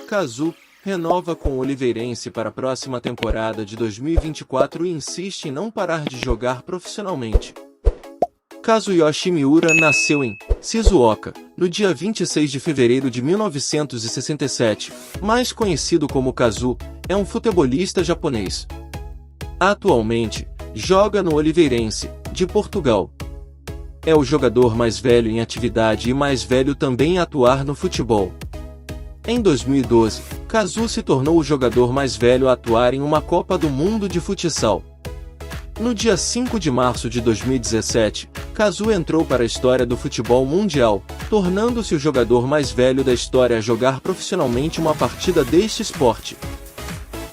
Kazu renova com o Oliveirense para a próxima temporada de 2024 e insiste em não parar de jogar profissionalmente. Kazuyoshi Miura nasceu em Shizuoka, no dia 26 de fevereiro de 1967, mais conhecido como Kazu, é um futebolista japonês. Atualmente, joga no Oliveirense, de Portugal. É o jogador mais velho em atividade e mais velho também a atuar no futebol. Em 2012, Kazu se tornou o jogador mais velho a atuar em uma Copa do Mundo de futsal. No dia 5 de março de 2017, Kazu entrou para a história do futebol mundial, tornando-se o jogador mais velho da história a jogar profissionalmente uma partida deste esporte.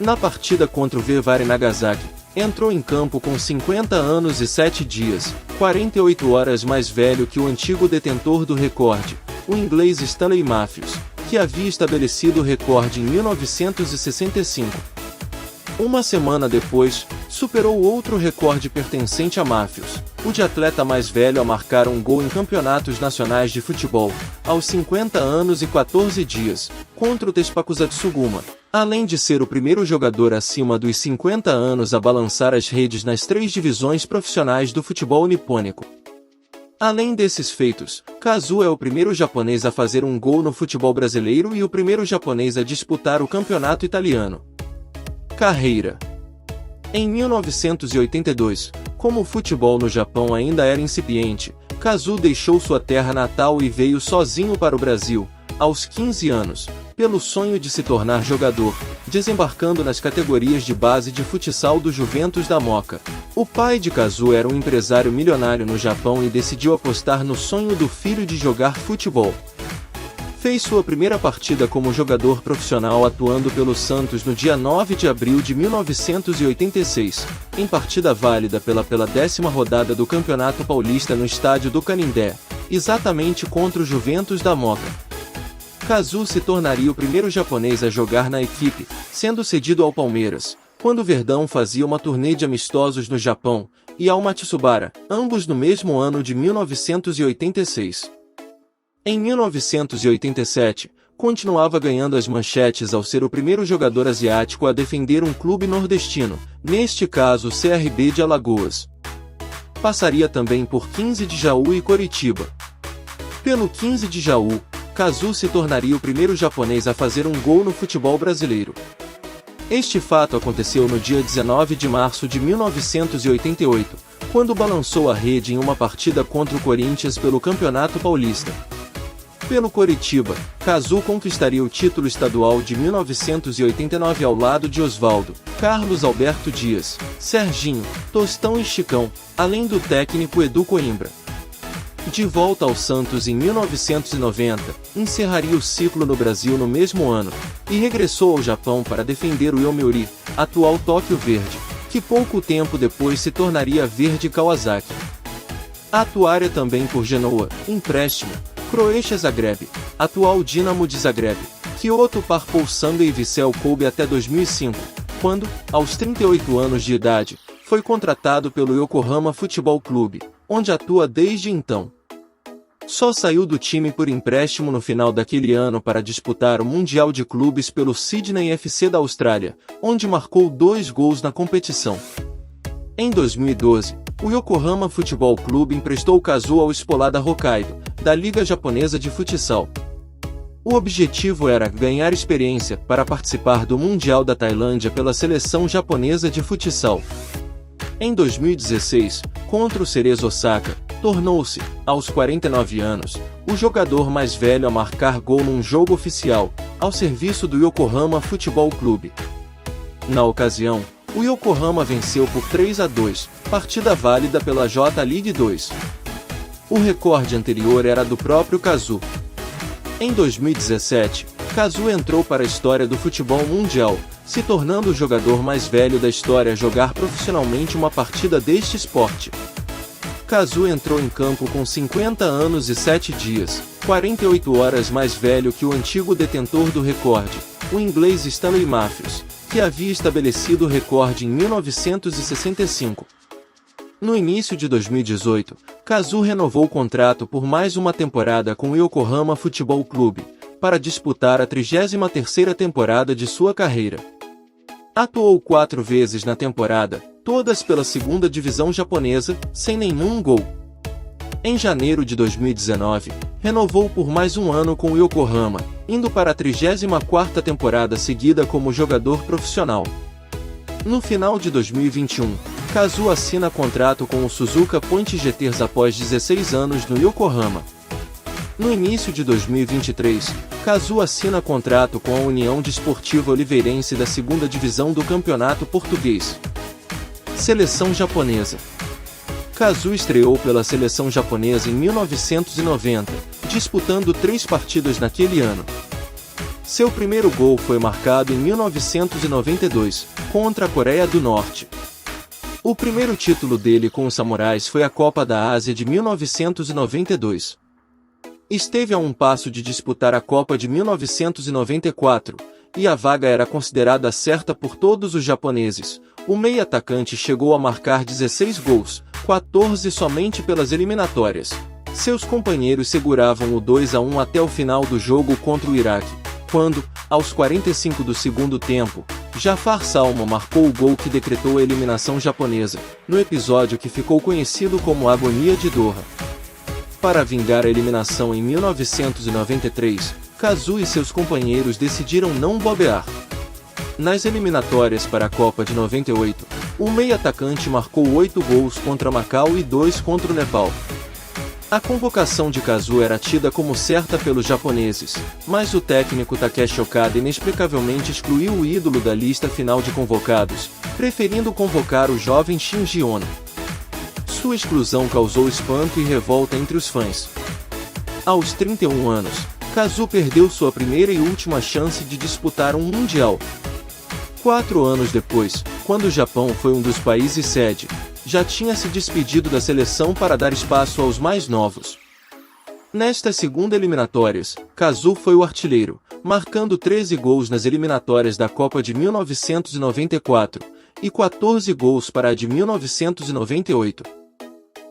Na partida contra o Vevare Nagasaki, entrou em campo com 50 anos e 7 dias, 48 horas mais velho que o antigo detentor do recorde, o inglês Stanley Matthews, que havia estabelecido o recorde em 1965. Uma semana depois, superou outro recorde pertencente a Matthews, o de atleta mais velho a marcar um gol em campeonatos nacionais de futebol, aos 50 anos e 14 dias, contra o Tespakusa Tsuguma, além de ser o primeiro jogador acima dos 50 anos a balançar as redes nas 3 divisões profissionais do futebol nipônico. Além desses feitos, Kazu é o primeiro japonês a fazer um gol no futebol brasileiro e o primeiro japonês a disputar o campeonato italiano. Carreira. Em 1982, como o futebol no Japão ainda era incipiente, Kazu deixou sua terra natal e veio sozinho para o Brasil, aos 15 anos, pelo sonho de se tornar jogador, desembarcando nas categorias de base de futsal do Juventus da Moca. O pai de Kazu era um empresário milionário no Japão e decidiu apostar no sonho do filho de jogar futebol. Fez sua primeira partida como jogador profissional atuando pelo Santos no dia 9 de abril de 1986, em partida válida pela 10ª rodada do Campeonato Paulista no estádio do Canindé, exatamente contra o Juventus da Moca. Kazu se tornaria o primeiro japonês a jogar na equipe, sendo cedido ao Palmeiras, quando o Verdão fazia uma turnê de amistosos no Japão, e ao Matsubara, ambos no mesmo ano de 1986. Em 1987, continuava ganhando as manchetes ao ser o primeiro jogador asiático a defender um clube nordestino, neste caso o CRB de Alagoas. Passaria também por 15 de Jaú e Coritiba. Pelo 15 de Jaú, Kazu se tornaria o primeiro japonês a fazer um gol no futebol brasileiro. Este fato aconteceu no dia 19 de março de 1988, quando balançou a rede em uma partida contra o Corinthians pelo Campeonato Paulista. Pelo Coritiba, Kazu conquistaria o título estadual de 1989 ao lado de Osvaldo, Carlos Alberto Dias, Serginho, Tostão e Chicão, além do técnico Edu Coimbra. De volta ao Santos em 1990, encerraria o ciclo no Brasil no mesmo ano, e regressou ao Japão para defender o Yomiuri, atual Tóquio Verde, que pouco tempo depois se tornaria Verde Kawasaki. Atuaria também por Genoa, empréstimo, Croacia Zagreb, atual Dinamo de Zagreb, Kyoto Purple Sanga e Vissel Kobe até 2005, quando, aos 38 anos de idade, foi contratado pelo Yokohama Futebol Clube, onde atua desde então. Só saiu do time por empréstimo no final daquele ano para disputar o Mundial de Clubes pelo Sydney FC da Austrália, onde marcou 2 gols na competição. Em 2012, o Yokohama Futebol Clube emprestou Kazu ao Spolada Hokkaido, da Liga Japonesa de Futsal. O objetivo era ganhar experiência para participar do Mundial da Tailândia pela seleção japonesa de futsal. Em 2016, contra o Cerezo Osaka, tornou-se, aos 49 anos, o jogador mais velho a marcar gol num jogo oficial, ao serviço do Yokohama Futebol Clube. Na ocasião, o Yokohama venceu por 3-2, partida válida pela J-League 2. O recorde anterior era do próprio Kazu. Em 2017, Kazu entrou para a história do futebol mundial, se tornando o jogador mais velho da história a jogar profissionalmente uma partida deste esporte. Kazu entrou em campo com 50 anos e 7 dias, 48 horas mais velho que o antigo detentor do recorde, o inglês Stanley Matthews, que havia estabelecido o recorde em 1965. No início de 2018, Kazu renovou o contrato por mais uma temporada com o Yokohama Futebol Clube, para disputar a 33ª temporada de sua carreira. Atuou 4 vezes na temporada, todas pela segunda divisão japonesa, sem nenhum gol. Em janeiro de 2019, renovou por mais um ano com o Yokohama, indo para a 34ª temporada seguida como jogador profissional. No final de 2021, Kazu assina contrato com o Suzuka Point Jeters após 16 anos no Yokohama. No início de 2023, Kazu assina contrato com a União Desportiva Oliveirense da 2ª Divisão do Campeonato Português. Seleção japonesa. Kazu estreou pela seleção japonesa em 1990, disputando 3 partidas naquele ano. Seu primeiro gol foi marcado em 1992, contra a Coreia do Norte. O primeiro título dele com os Samurais foi a Copa da Ásia de 1992. Esteve a um passo de disputar a Copa de 1994, e a vaga era considerada certa por todos os japoneses. O meio-atacante chegou a marcar 16 gols, 14 somente pelas eliminatórias. Seus companheiros seguravam o 2-1 até o final do jogo contra o Iraque, quando, aos 45 do segundo tempo, Jafar Salmo marcou o gol que decretou a eliminação japonesa, no episódio que ficou conhecido como a Agonia de Doha. Para vingar a eliminação em 1993, Kazu e seus companheiros decidiram não bobear. Nas eliminatórias para a Copa de 98, o meio-atacante marcou 8 gols contra Macau e 2 contra o Nepal. A convocação de Kazu era tida como certa pelos japoneses, mas o técnico Takeshi Okada inexplicavelmente excluiu o ídolo da lista final de convocados, preferindo convocar o jovem Shinji Ono. Sua exclusão causou espanto e revolta entre os fãs. Aos 31 anos, Kazu perdeu sua primeira e última chance de disputar um Mundial. 4 anos depois, quando o Japão foi um dos países sede, já tinha se despedido da seleção para dar espaço aos mais novos. Nestas segundas eliminatórias, Kazu foi o artilheiro, marcando 13 gols nas eliminatórias da Copa de 1994, e 14 gols para a de 1998.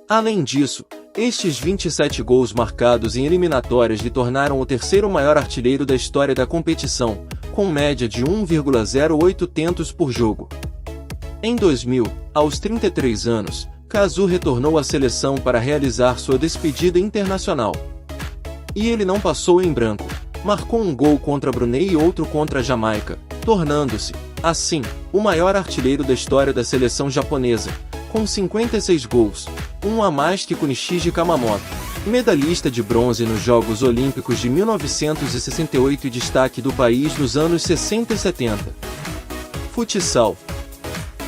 Além disso, estes 27 gols marcados em eliminatórias lhe tornaram o terceiro maior artilheiro da história da competição, com média de 1,08 tentos por jogo. Em 2000, aos 33 anos, Kazu retornou à seleção para realizar sua despedida internacional. E ele não passou em branco. Marcou um gol contra Brunei e outro contra a Jamaica, tornando-se, assim, o maior artilheiro da história da seleção japonesa, com 56 gols, um a mais que Kunichiji Kamamoto, medalhista de bronze nos Jogos Olímpicos de 1968 e destaque do país nos anos 60 e 70. Futsal.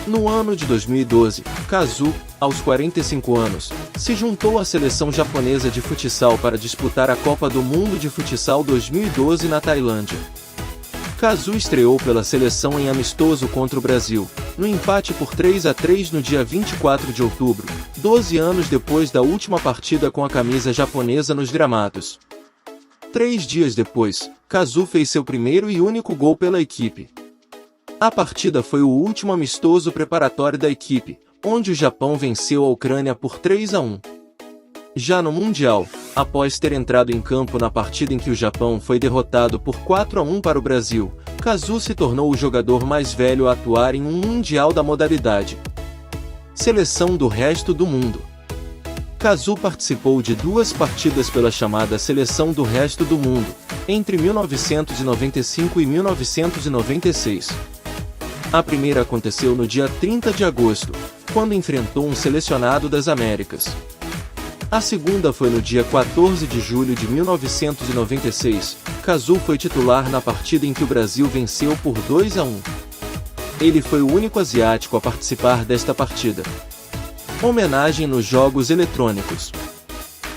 No ano de 2012, Kazu, aos 45 anos, se juntou à seleção japonesa de futsal para disputar a Copa do Mundo de Futsal 2012 na Tailândia. Kazu estreou pela seleção em amistoso contra o Brasil, no empate por 3-3 no dia 24 de outubro, 12 anos depois da última partida com a camisa japonesa nos gramados. 3 dias depois, Kazu fez seu primeiro e único gol pela equipe. A partida foi o último amistoso preparatório da equipe, onde o Japão venceu a Ucrânia por 3-1. Já no Mundial, após ter entrado em campo na partida em que o Japão foi derrotado por 4-1 para o Brasil, Kazu se tornou o jogador mais velho a atuar em um Mundial da modalidade. Seleção do resto do mundo. Kazu participou de 2 partidas pela chamada Seleção do Resto do Mundo, entre 1995 e 1996. A primeira aconteceu no dia 30 de agosto, quando enfrentou um selecionado das Américas. A segunda foi no dia 14 de julho de 1996, Kazu foi titular na partida em que o Brasil venceu por 2-1. Ele foi o único asiático a participar desta partida. Homenagem nos jogos eletrônicos.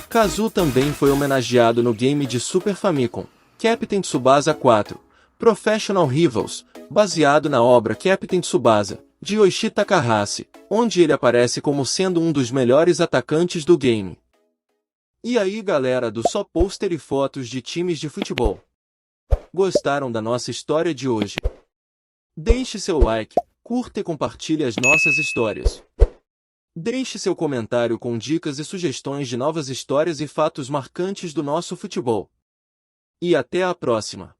Kazu também foi homenageado no game de Super Famicom, Captain Tsubasa 4, Professional Rivals, baseado na obra Captain Tsubasa, de Yoichi Takahashi, onde ele aparece como sendo um dos melhores atacantes do game. E aí galera do Só Pôster e Fotos de Times de Futebol. Gostaram da nossa história de hoje? Deixe seu like, curta e compartilhe as nossas histórias. Deixe seu comentário com dicas e sugestões de novas histórias e fatos marcantes do nosso futebol. E até a próxima!